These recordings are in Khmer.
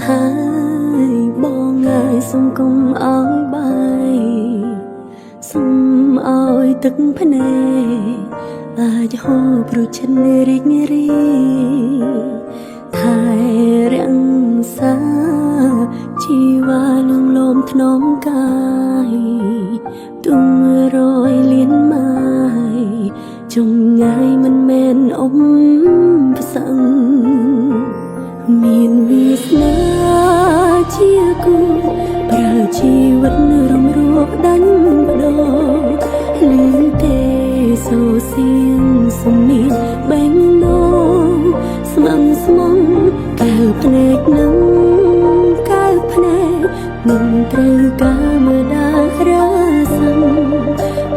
ហើយបងហើយសុំកុំឲ្យបាយសុំឲ្យទឹកភ្នែកអាចហូរព្រោះចិត្តរីករាយថែរាំងសាជីវ៉ាលងលោមថ្នមកាយទុំរយលៀនម៉ាយចងងាយមិនមែនអ៊ំផ្សឹងមានវាសនាជាគូប្រើជីវិតរំរួលដាច់បដោលឺទេសូសៀងសំនៀងបែងណងស្មងស្មងកែវភ្នែកនឹងកែវភ្នែកនឹងត្រូវការមើលដារាសាំ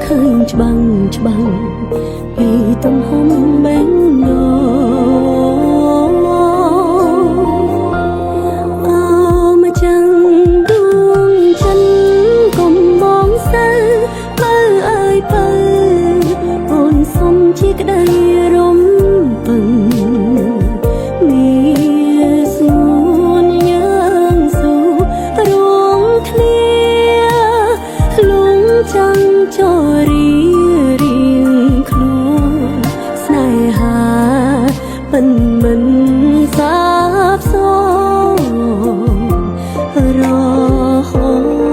ឃើញច្បាំងច្បាំងពីទំហំបែងណងមកចាំងដួងចិនកុំបងសើមើលអើយបើអូនសុំជាក្តីរំពឹងមានសួនយ៉ាងស៊ូរងគ្នាលងចាំងចរីរៀងខ្លួនស្នេហាមិនសាបសូន្យរហូត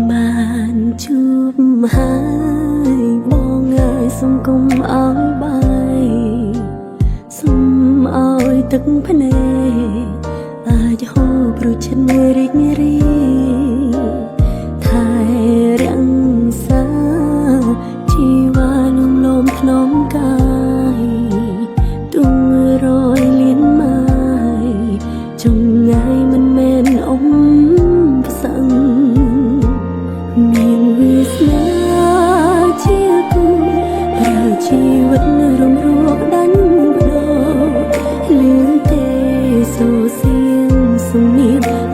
បានជួបហើយបងហើយសុំកុំឲ្យបាយសុំឲ្យទឹកភ្នែកអាចហូរព្រោះចិត្តរីករាយថែរាំងសាជីវ៉ាលងលោមថ្នមកាយទុំរយលៀនម៉ាយចងងាយមិនមែនអ៊ំផ្សឹងមានវាសនាជាគូប្រើជីវិតរំរួលដាច់បដោលឺទេសូសៀងសំនៀង